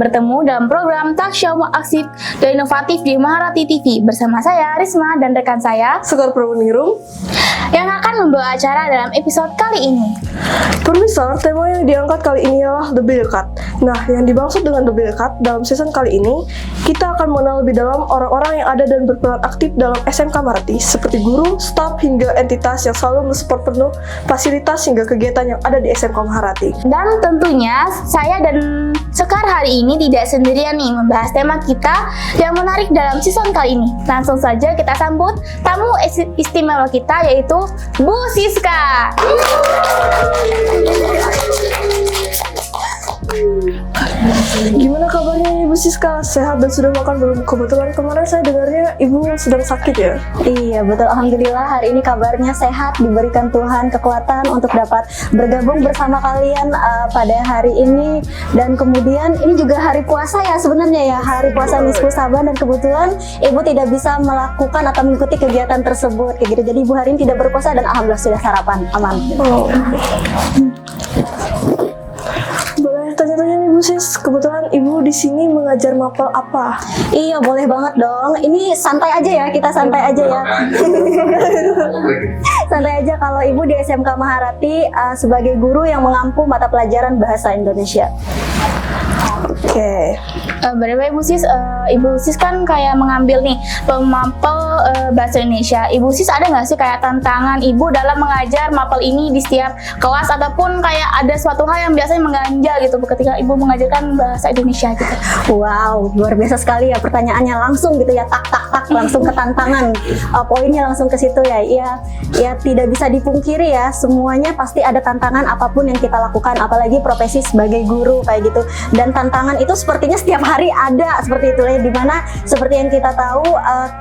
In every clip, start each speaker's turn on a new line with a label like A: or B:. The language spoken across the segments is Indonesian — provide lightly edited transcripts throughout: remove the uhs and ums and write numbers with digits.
A: bertemu dalam program Talk Show Aktif dan Inovatif di Maharati TV bersama saya Risma dan rekan saya
B: Sekar Pramuningrum
A: yang akan membawa acara dalam episode kali ini.
B: Pemirsa, tema yang diangkat kali ini adalah lebih dekat. Nah, yang dimaksud dengan lebih dekat dalam season kali ini, kita akan mengenal lebih dalam orang-orang yang ada dan berperan aktif dalam SMK Maharati, seperti guru, staf, hingga entitas yang selalu mensupport penuh fasilitas hingga kegiatan yang ada di SMK Maharati.
A: Dan tentunya saya dan Sekar hari ini tidak sendirian nih membahas tema kita yang menarik dalam season kali ini. Langsung saja kita sambut tamu istimewa kita yaitu Bu Siska.
B: Gimana kabarnya Ibu Siska? Sehat dan sudah makan belum? Kebetulan kemarin saya dengarnya Ibu sedang sakit ya?
C: Iya betul, alhamdulillah hari ini kabarnya sehat, diberikan Tuhan kekuatan untuk dapat bergabung bersama kalian pada hari ini. Dan kemudian ini juga hari puasa ya sebenarnya ya, hari puasa Nisfu Saban, dan kebetulan Ibu tidak bisa melakukan atau mengikuti kegiatan tersebut kayak gitu. Jadi Ibu hari ini tidak berpuasa dan alhamdulillah sudah sarapan, aman.
B: Boleh tanya-tanya nih Bu Sis, kebetulan Ibu di sini mengajar mapel apa?
C: Iya boleh banget dong, ini santai aja ya, kita santai aja ya. Santai aja kalau Ibu di SMK Maharati sebagai guru yang mengampu mata pelajaran Bahasa Indonesia.
B: Oke.
A: By Ibu Sis kan kayak mengambil nih pemapel bahasa Indonesia. Ibu Sis ada nggak sih kayak tantangan Ibu dalam mengajar mapel ini di setiap kelas, ataupun kayak ada suatu hal yang biasanya mengganjal gitu ketika Ibu mengajarkan bahasa Indonesia gitu?
C: Wow, luar biasa sekali ya pertanyaannya, langsung gitu ya, tak langsung ke tantangan. Poinnya langsung ke situ ya. Ya tidak bisa dipungkiri ya, semuanya pasti ada tantangan apapun yang kita lakukan, apalagi profesi sebagai guru kayak gitu. Dan tantangan itu sepertinya setiap hari ada seperti itu ya, dimana seperti yang kita tahu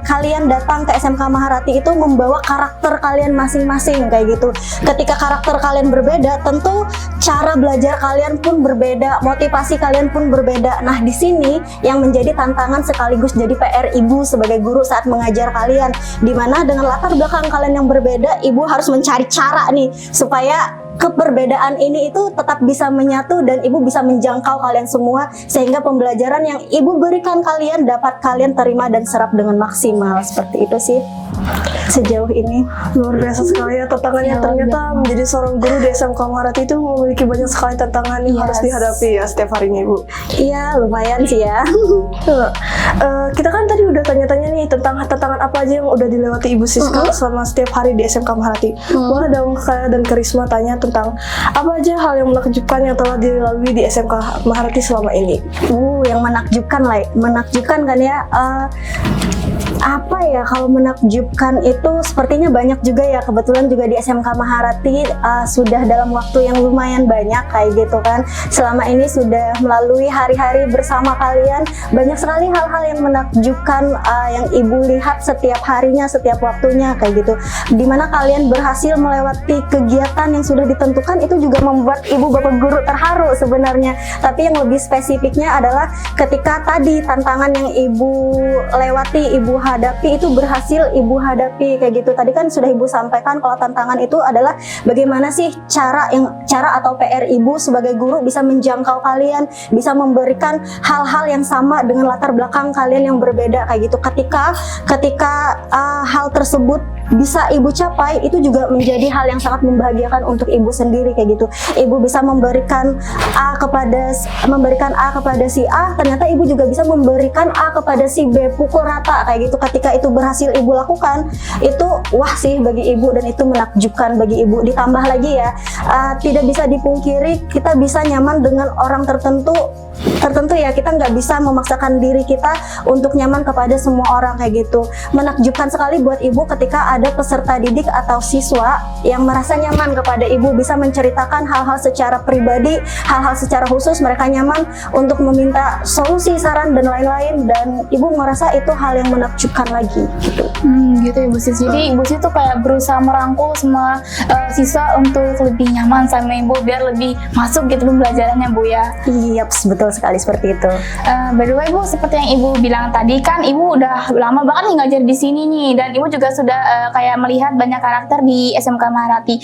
C: kalian datang ke SMK Maharati itu membawa karakter kalian masing-masing kayak gitu. Ketika karakter kalian berbeda, tentu cara belajar kalian pun berbeda, motivasi kalian pun berbeda. Nah di sini yang menjadi tantangan sekaligus jadi PR Ibu sebagai guru saat mengajar kalian, dimana dengan latar belakang kalian yang berbeda, Ibu harus mencari cara nih supaya keperbedaan ini itu tetap bisa menyatu dan Ibu bisa menjangkau kalian semua, sehingga pembelajaran yang Ibu berikan kalian dapat kalian terima dan serap dengan maksimal. Seperti itu sih sejauh ini.
B: Luar biasa sekali ya tantangannya. Ternyata menjadi seorang guru di SMK Maharati itu memiliki banyak sekali tantangan yang harus dihadapi ya setiap harinya Ibu.
C: Iya lumayan sih ya.
B: Kita kan tadi udah tanya-tanya nih tentang tantangan apa aja yang udah dilewati Ibu Siska selama setiap hari di SMK Maharati. Boleh dong saya dan Karisma tanya tentang apa aja hal yang menakjubkan yang telah dilalui di SMK Maharati selama ini?
C: Yang menakjubkan kan ya. Apa ya, kalau menakjubkan itu sepertinya banyak juga ya. Kebetulan juga di SMK Maharati sudah dalam waktu yang lumayan banyak kayak gitu kan. Selama ini sudah melalui hari-hari bersama kalian, banyak sekali hal-hal yang menakjubkan yang Ibu lihat setiap harinya, setiap waktunya kayak gitu. Dimana kalian berhasil melewati kegiatan yang sudah ditentukan, itu juga membuat Ibu Bapak Guru terharu sebenarnya. Tapi yang lebih spesifiknya adalah ketika tadi tantangan yang Ibu lewati, Ibu hadapi itu berhasil Ibu hadapi kayak gitu. Tadi kan sudah Ibu sampaikan kalau tantangan itu adalah bagaimana sih cara atau PR Ibu sebagai guru bisa menjangkau kalian, bisa memberikan hal-hal yang sama dengan latar belakang kalian yang berbeda kayak gitu. Ketika hal tersebut bisa Ibu capai, itu juga menjadi hal yang sangat membahagiakan untuk Ibu sendiri kayak gitu. Ibu bisa memberikan A kepada si A, ternyata Ibu juga bisa memberikan A kepada si B, pukul rata kayak gitu. Ketika itu berhasil Ibu lakukan, itu wah sih bagi Ibu, dan itu menakjubkan bagi Ibu. Ditambah lagi ya, tidak bisa dipungkiri kita bisa nyaman dengan orang tertentu ya, kita nggak bisa memaksakan diri kita untuk nyaman kepada semua orang kayak gitu. Menakjubkan sekali buat Ibu ketika ada peserta didik atau siswa yang merasa nyaman kepada Ibu, bisa menceritakan hal-hal secara pribadi, hal-hal secara khusus, mereka nyaman untuk meminta solusi, saran, dan lain-lain, dan Ibu merasa itu hal yang menakjubkan lagi gitu.
A: Gitu ya Bu Sis. Jadi Ibu Sis tuh kayak berusaha merangkul semua siswa untuk lebih nyaman sama Ibu biar lebih masuk gitu pembelajarannya Bu ya.
C: Iya betul sekali. barangkali seperti itu.
A: By the way Bu, seperti yang Ibu bilang tadi kan Ibu udah lama banget nih ngajar di sini nih, dan Ibu juga sudah kayak melihat banyak karakter di SMK Maharati.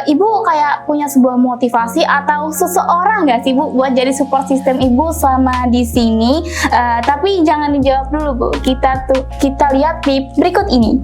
A: Ibu kayak punya sebuah motivasi atau seseorang nggak sih Bu buat jadi support system Ibu selama di sini? Tapi jangan dijawab dulu Bu, kita lihat di berikut ini.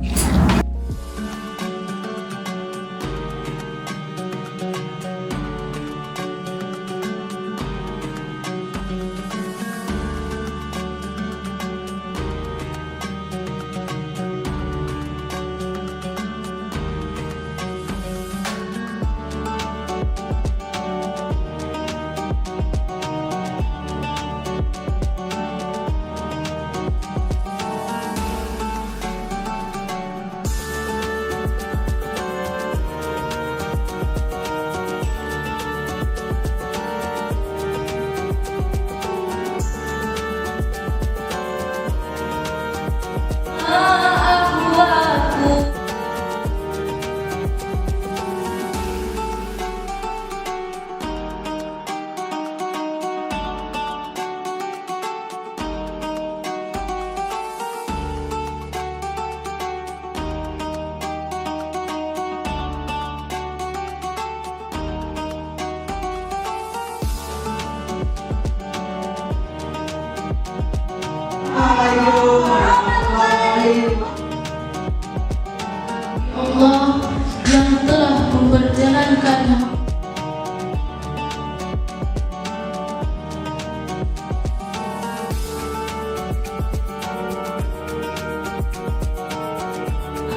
D: Allah yang telah memperjalankan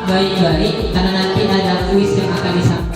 E: baik-baik karena nanti ada kuis yang akan disampaikan.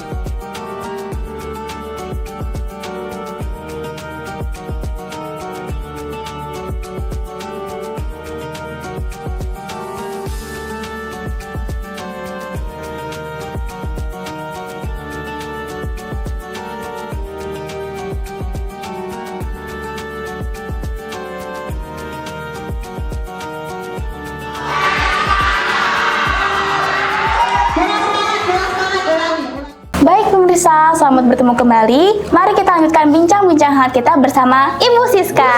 A: Baik pemirsa, selamat bertemu kembali. Mari kita lanjutkan bincang-bincang hangat kita bersama Ibu Siska.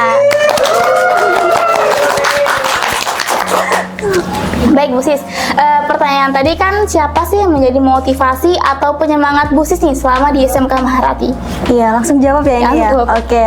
A: Baik Bu Sis, pertanyaan tadi kan siapa sih yang menjadi motivasi atau penyemangat Bu Sis nih selama di SMK Maharati?
C: Iya, langsung jawab ya ini ya.
A: Jawab.
C: Oke,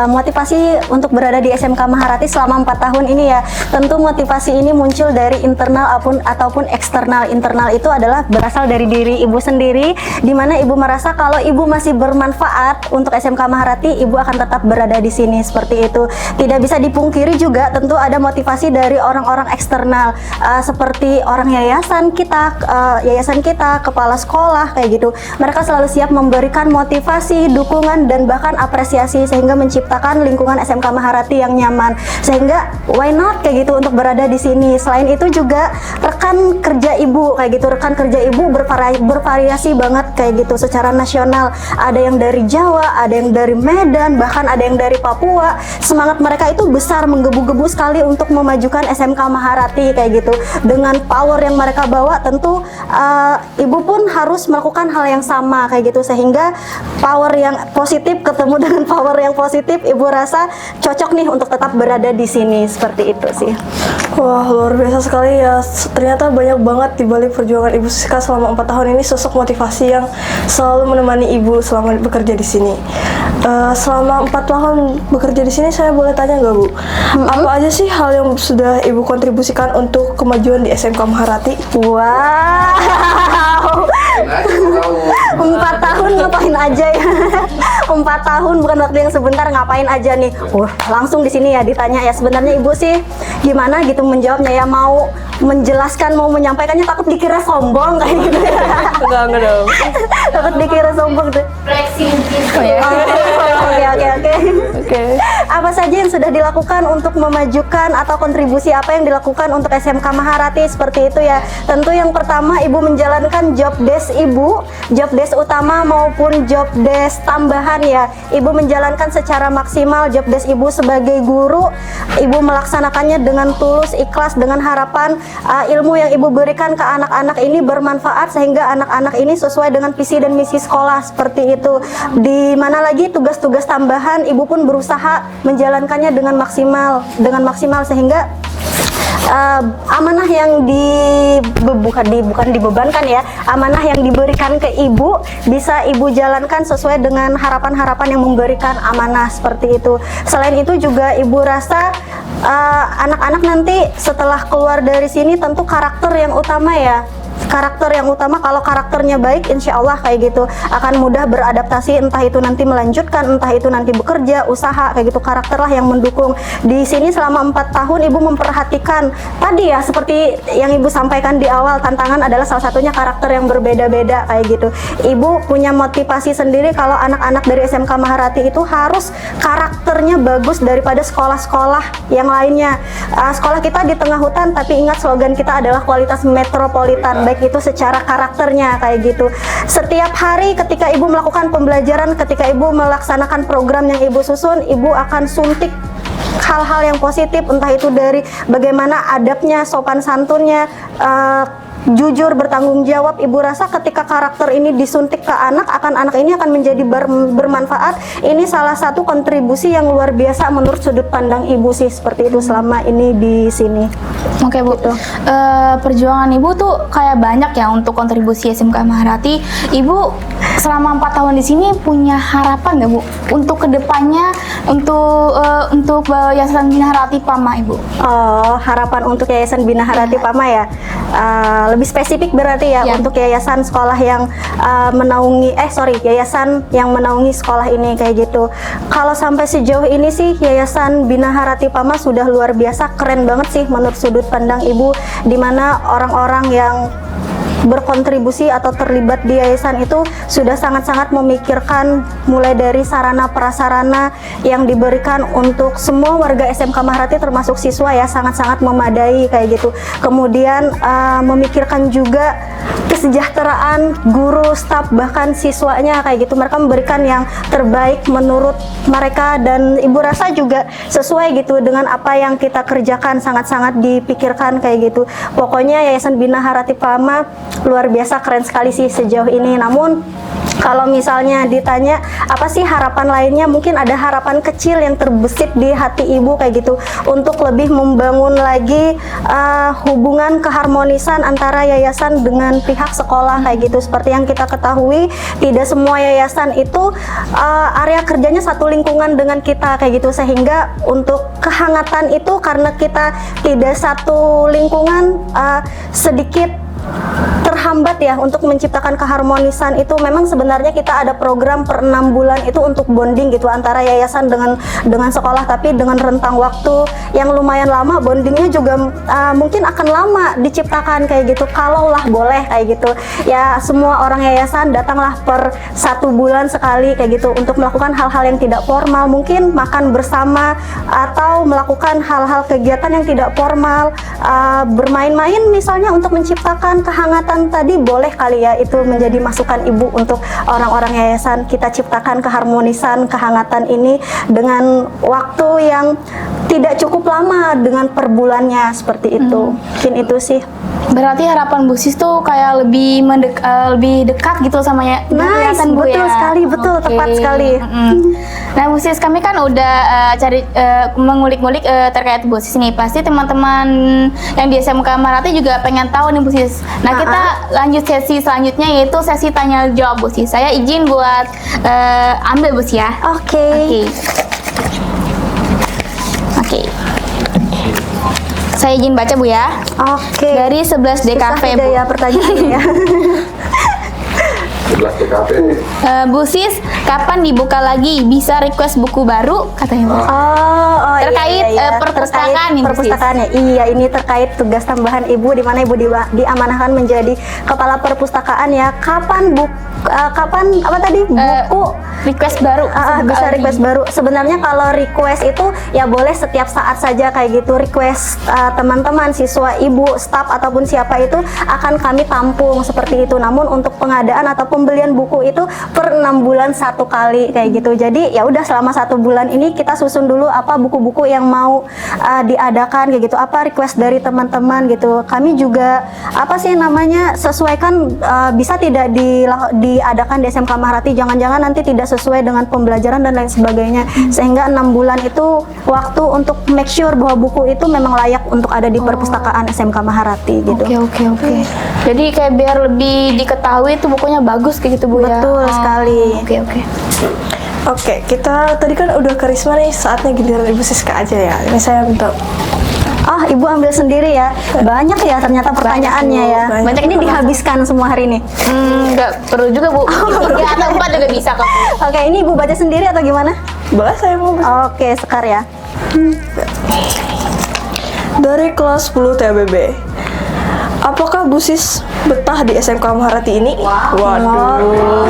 C: motivasi untuk berada di SMK Maharati selama 4 tahun ini ya, tentu motivasi ini muncul dari internal ataupun eksternal. Internal itu adalah berasal dari diri Ibu sendiri, di mana Ibu merasa kalau Ibu masih bermanfaat untuk SMK Maharati, Ibu akan tetap berada di sini seperti itu. Tidak bisa dipungkiri juga tentu ada motivasi dari orang-orang eksternal, seperti orang yayasan kita, kepala sekolah kayak gitu. Mereka selalu siap memberikan motivasi, dukungan dan bahkan apresiasi sehingga menciptakan lingkungan SMK Maharati yang nyaman. Sehingga why not kayak gitu untuk berada di sini. Selain itu juga rekan kerja Ibu kayak gitu, rekan kerja Ibu bervariasi banget kayak gitu secara nasional. Ada yang dari Jawa, ada yang dari Medan, bahkan ada yang dari Papua. Semangat mereka itu besar, menggebu-gebu sekali untuk memajukan SMK Maharati kayak gitu. Dengan power yang mereka bawa, tentu Ibu pun harus melakukan hal yang sama kayak gitu, sehingga power yang positif ketemu dengan power yang positif, Ibu rasa cocok nih untuk tetap berada di sini seperti itu sih.
B: Wah, luar biasa sekali ya. Ternyata banyak banget di balik perjuangan Ibu Siska selama 4 tahun ini, sosok motivasi yang selalu menemani Ibu selama bekerja di sini. Selama 4 tahun bekerja di sini, saya boleh tanya nggak Bu? Apa aja sih hal yang sudah Ibu kontribusikan untuk kemajuan di SMK Maharati?
C: Wow, 4 tahun ngapain aja ya? 4 tahun bukan waktu yang sebentar, ngapain aja nih? Langsung di sini ya ditanya ya. Sebenarnya Ibu sih gimana gitu menjawabnya ya, mau menjelaskan, mau menyampaikannya takut dikira sombong kayak gitu.
B: Enggak dong.
C: Takut dikira sombong tuh. Oke. Apa saja yang sudah dilakukan untuk memajukan atau kontribusi apa yang dilakukan untuk SMK Maharati seperti itu ya? Tentu yang pertama Ibu menjalankan job desk Ibu, job desk utama maupun job desk tambahan ya. Ibu menjalankan secara maksimal job desk Ibu sebagai guru. Ibu melaksanakannya dengan tulus, ikhlas, dengan harapan ilmu yang Ibu berikan ke anak-anak ini bermanfaat sehingga anak-anak ini sesuai dengan visi dan misi sekolah seperti itu. Di mana lagi tugas-tugas tambahan Ibu pun berusaha menjalankannya dengan maksimal sehingga amanah yang bukan dibebankan ya, amanah yang diberikan ke ibu bisa ibu jalankan sesuai dengan harapan-harapan yang memberikan amanah seperti itu. Selain itu juga ibu rasa anak-anak nanti setelah keluar dari sini tentu karakter yang utama ya. Kalau karakternya baik, insya Allah kayak gitu akan mudah beradaptasi, entah itu nanti melanjutkan, entah itu nanti bekerja, usaha kayak gitu. Karakterlah yang mendukung. Di sini selama 4 tahun ibu memperhatikan tadi ya, seperti yang ibu sampaikan di awal, tantangan adalah salah satunya karakter yang berbeda-beda kayak gitu. Ibu punya motivasi sendiri kalau anak-anak dari SMK Maharati itu harus karakternya bagus daripada sekolah-sekolah yang lainnya. Sekolah kita di tengah hutan, tapi ingat slogan kita adalah kualitas metropolitan, baik itu secara karakternya kayak gitu. Setiap hari ketika ibu melakukan pembelajaran, ketika ibu melaksanakan program yang ibu susun, ibu akan suntik hal-hal yang positif, entah itu dari bagaimana adabnya, sopan santunnya, jujur, bertanggung jawab. Ibu rasa ketika karakter ini disuntik ke anak ini akan menjadi bermanfaat. Ini salah satu kontribusi yang luar biasa menurut sudut pandang ibu sih, seperti itu selama ini di sini.
A: Oke Bu, perjuangan Ibu tuh kayak banyak ya untuk kontribusi SMK Maharati. Ibu selama 4 tahun di sini punya harapan nggak Bu untuk kedepannya untuk Yayasan Bina Harati Pama Ibu?
C: Oh, harapan untuk Yayasan Bina Harati Pama ya. Lebih spesifik berarti ya, untuk yayasan sekolah yang yayasan yang menaungi sekolah ini kayak gitu. Kalau sampai sejauh ini sih Yayasan Bina Harati Pama sudah luar biasa, keren banget sih menurut sudut pandang ibu, dimana orang-orang yang berkontribusi atau terlibat di yayasan itu sudah sangat-sangat memikirkan mulai dari sarana prasarana yang diberikan untuk semua warga SMK Maharati termasuk siswa ya, sangat-sangat memadai kayak gitu. Kemudian memikirkan juga kesejahteraan guru, staf, bahkan siswanya kayak gitu. Mereka memberikan yang terbaik menurut mereka, dan ibu rasa juga sesuai gitu dengan apa yang kita kerjakan, sangat-sangat dipikirkan kayak gitu. Pokoknya Yayasan Bina Harati Pama luar biasa, keren sekali sih sejauh ini. Namun kalau misalnya ditanya apa sih harapan lainnya, mungkin ada harapan kecil yang terbesit di hati ibu kayak gitu, untuk lebih membangun lagi hubungan keharmonisan antara yayasan dengan pihak sekolah kayak gitu. Seperti yang kita ketahui, tidak semua yayasan itu area kerjanya satu lingkungan dengan kita kayak gitu, sehingga untuk kehangatan itu karena kita tidak satu lingkungan sedikit terhambat ya untuk menciptakan keharmonisan itu. Memang sebenarnya kita ada program per 6 bulan itu untuk bonding gitu antara yayasan dengan sekolah, tapi dengan rentang waktu yang lumayan lama, bondingnya juga mungkin akan lama diciptakan kayak gitu. Kalaulah boleh kayak gitu ya, semua orang yayasan datanglah per 1 bulan sekali kayak gitu untuk melakukan hal-hal yang tidak formal, mungkin makan bersama atau melakukan hal-hal kegiatan yang tidak formal, bermain-main misalnya untuk menciptakan kehangatan tadi. Boleh kali ya itu menjadi masukan ibu untuk orang-orang yayasan, kita ciptakan keharmonisan, kehangatan ini dengan waktu yang tidak cukup lama dengan per bulannya seperti itu. Mungkin itu sih.
A: Berarti harapan Bu Sis tuh kayak lebih dekat gitu sama yayasan Bu
C: betul
A: ya?
C: sekali, betul, tepat sekali.
A: Nah Bu Sis, kami kan udah mengulik-ngulik terkait Bu Sis nih. Pasti teman-teman yang di SMK Maharati juga pengen tahu nih Bu Sis. Nah kita lanjut sesi selanjutnya, yaitu sesi tanya jawab Bu Sis. Saya izin buat ambil Bu Sis ya. Oke. Saya izin baca Bu ya.
C: Oke.
A: Dari 11 DKV
C: Susah
A: Bu.
C: ya pertanyaannya ya.
F: 11 DKV.
A: Bu Sis, kapan dibuka lagi? Bisa request buku baru katanya Bu. Terkait perpustakaan nih, Bu Sis.
C: Perpustakaannya. Iya, ini terkait tugas tambahan Ibu, di mana Ibu diamanahkan menjadi kepala perpustakaan ya. Kapan apa tadi? Buku
A: request baru.
C: Bisa request baru. Sebenarnya kalau request itu ya boleh setiap saat saja kayak gitu. Request teman-teman, siswa, ibu, staf ataupun siapa itu akan kami tampung seperti itu. Namun untuk pengadaan atau pembelian buku itu per 6 bulan 1 satu kali kayak gitu. Jadi ya udah selama 1 bulan ini kita susun dulu apa buku-buku yang mau diadakan kayak gitu, apa request dari teman-teman gitu. Kami juga apa sih namanya sesuaikan bisa tidak diadakan di SMK Maharati, jangan-jangan nanti tidak sesuai dengan pembelajaran dan lain sebagainya. Sehingga 6 bulan itu waktu untuk make sure bahwa buku itu memang layak untuk ada di perpustakaan SMK Maharati gitu.
A: Oke. Jadi kayak biar lebih diketahui itu bukunya bagus kayak gitu Bu ya.
C: Betul sekali.
A: Oke.
B: Oke, kita tadi kan udah ke Risma nih, saatnya giliran Ibu Siska aja ya. Ini saya minta.
C: Oh, Ibu ambil sendiri ya. Banyak ya ternyata pertanyaannya ya.
B: Banyak.
C: Ini dihabiskan semua hari ini.
A: Nggak perlu juga Bu. 3 atau 4 juga bisa kok.
C: Oke, ini Ibu baca sendiri atau gimana?
B: Boleh saya mau.
C: Oke, Sekar ya.
B: Dari kelas 10 TABB. Apakah Bu Sis betah di SMK Maharati ini? Waduh.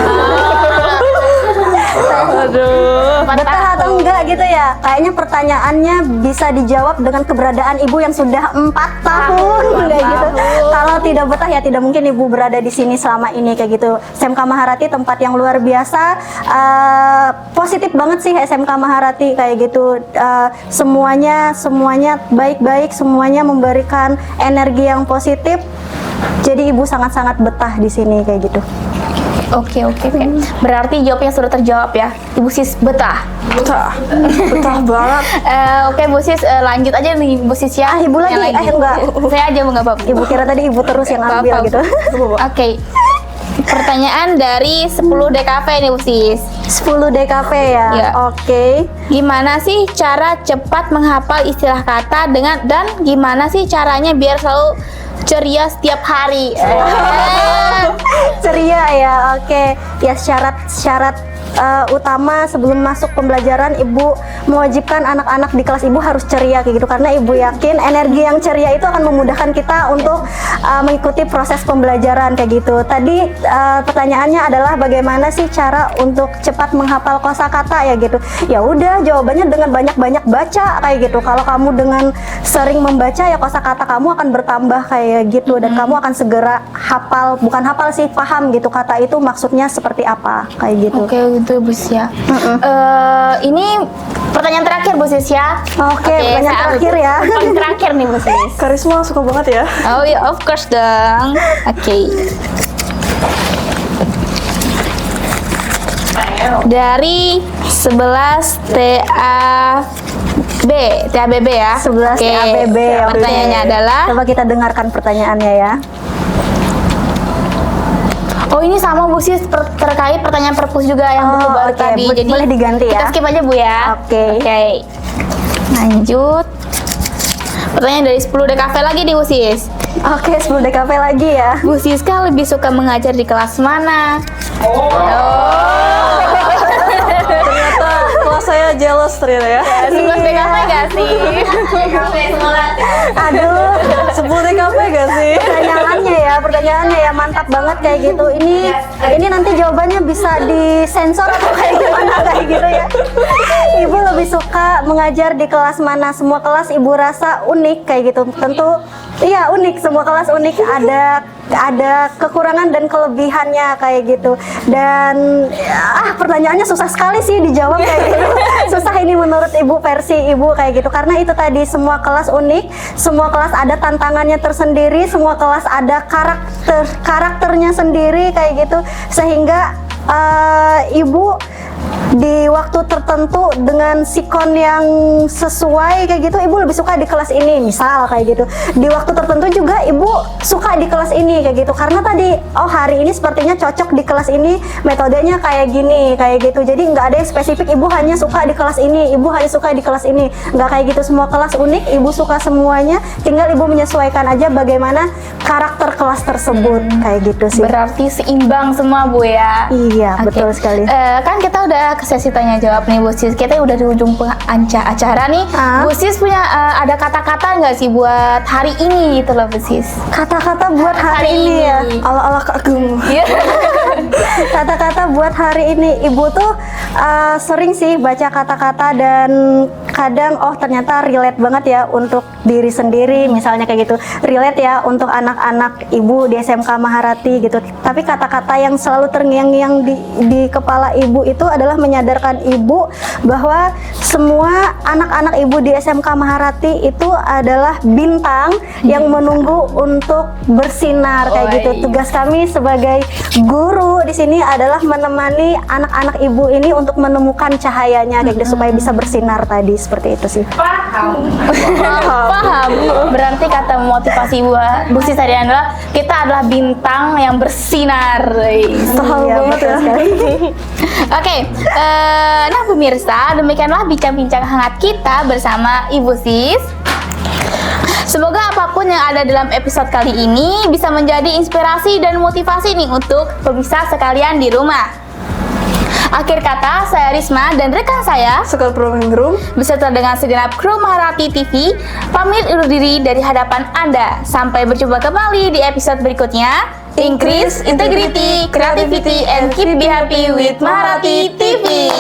C: Betah atau enggak gitu ya? Kayaknya pertanyaannya bisa dijawab dengan keberadaan Ibu yang sudah 4 tahun kayak gitu. Kalau tidak betah ya tidak mungkin Ibu berada di sini selama ini kayak gitu. SMK Maharati tempat yang luar biasa. Positif banget sih SMK Maharati kayak gitu. Semuanya baik-baik, semuanya memberikan energi yang positif. Jadi Ibu sangat-sangat betah di sini kayak gitu.
A: Oke. Berarti jawabnya sudah terjawab ya. Ibu Sis betah.
B: Betah banget.
A: Oke Bu Sis, lanjut aja nih Bu Sis ya.
C: Ibu lagi?
A: Yang
C: Enggak.
A: Saya aja enggak apa-apa.
C: Ibu kira tadi Ibu terus yang ambil gitu.
A: Oke. Pertanyaan dari 10 DKV nih Bu Sis.
C: 10 DKP ya.
A: Iya.
C: Oke.
A: Gimana sih cara cepat menghafal istilah kata dan gimana sih caranya biar selalu ceria setiap hari?
C: Ceria ya. Oke. Ya syarat utama sebelum masuk pembelajaran Ibu mewajibkan anak-anak di kelas Ibu harus ceria kayak gitu, karena Ibu yakin energi yang ceria itu akan memudahkan kita untuk mengikuti proses pembelajaran kayak gitu. Tadi pertanyaannya adalah bagaimana sih cara untuk cepat menghafal kosakata ya gitu. Ya udah, jawabannya dengan banyak-banyak baca kayak gitu. Kalau kamu dengan sering membaca ya kosakata kamu akan bertambah kayak gitu, dan kamu akan segera hafal, bukan hafal sih, paham gitu kata itu maksudnya seperti apa kayak gitu.
A: Oke, gitu Bu Sis ya. Ini pertanyaan terakhir Bu Sis ya.
C: Oke, pertanyaan terakhir ya.
A: Paling terakhir nih Bu Sis.
B: Karisma suka banget ya.
A: Oh ya, of course dong. Oke. Dari 11 TABB ya.
C: 11
A: Oke.
C: TABB. Oke.
A: Pertanyaannya adalah,
C: coba kita dengarkan pertanyaannya ya.
A: oh ini sama Bu Sis terkait pertanyaan perpus juga yang buku baru
C: oke.
A: tadi. Jadi
C: Boleh diganti ya.
A: kita skip aja Bu ya.
C: Oke.
A: Lanjut. Pertanyaan dari 10 DKV lagi nih Bu Sis.
C: Oke, 10 DKP lagi ya.
A: Bu Siska lebih suka mengajar di kelas mana?
B: Ternyata kelas saya jealous ternyata ya.
A: 11 DKV gak sih?
C: Aduh,
B: 10 DKP gak sih?
C: pertanyaannya ya mantap banget kayak gitu. Ini nanti jawabannya bisa disensor atau kayak gimana kayak gitu ya. Ibu lebih suka mengajar di kelas mana? Semua kelas Ibu rasa unik kayak gitu. Tentu iya unik, semua kelas unik, ada kekurangan dan kelebihannya kayak gitu. Dan pertanyaannya susah sekali sih dijawab kayak gitu. Susah ini menurut Ibu, versi Ibu kayak gitu, karena itu tadi semua kelas unik, semua kelas ada tantangannya tersendiri, semua kelas ada karakternya sendiri kayak gitu, sehingga Ibu di waktu tertentu dengan sikon yang sesuai kayak gitu, Ibu lebih suka di kelas ini misal kayak gitu. Di waktu tertentu juga Ibu suka di kelas ini kayak gitu, karena tadi hari ini sepertinya cocok di kelas ini, metodenya kayak gini kayak gitu. Jadi nggak ada yang spesifik Ibu hanya suka di kelas ini, Ibu hanya suka di kelas ini, nggak kayak gitu. Semua kelas unik, Ibu suka semuanya, tinggal Ibu menyesuaikan aja bagaimana karakter kelas tersebut kayak gitu sih.
A: Berarti seimbang semua Bu ya.
C: Iya,
A: Oke.
C: betul sekali.
A: Kan kita udah ke sesi tanya jawab nih Bu Sis. Kita udah di ujung acara nih. Bu Sis punya ada kata-kata nggak sih buat hari ini gitu loh Bu Sis?
C: Kata-kata buat hari ini ya.
B: Ala-ala kagum.
A: Iya.
C: Kata-kata buat hari ini, Ibu tuh sering sih baca kata-kata, dan kadang oh ternyata relate banget ya untuk diri sendiri, misalnya kayak gitu, relate ya untuk anak-anak ibu di SMK Maharati gitu. Tapi kata-kata yang selalu terngiang-ngiang di kepala ibu itu adalah menyadarkan ibu bahwa semua anak-anak ibu di SMK Maharati itu adalah bintang yang menunggu untuk bersinar kayak gitu. Tugas kami sebagai guru di sini adalah menemani anak-anak ibu ini untuk menemukan cahayanya kayak gitu supaya bisa bersinar tadi, seperti itu sih.
A: Paham. Berarti kata motivasi Bu Sis tadi adalah kita adalah bintang yang bersinar.
C: Iya, betul sekali.
A: Oke, nah pemirsa, demikianlah bincang-bincang hangat kita bersama Ibu Sis. Semoga apapun yang ada dalam episode kali ini bisa menjadi inspirasi dan motivasi nih untuk pemirsa sekalian di rumah. Akhir kata, saya Risma dan rekan saya
B: Sekal Promengrum
A: beserta dengan segenap kru Maharati TV pamit undur diri dari hadapan Anda. Sampai berjumpa kembali di episode berikutnya. Increase integrity, creativity, and keep be happy with Maharati TV.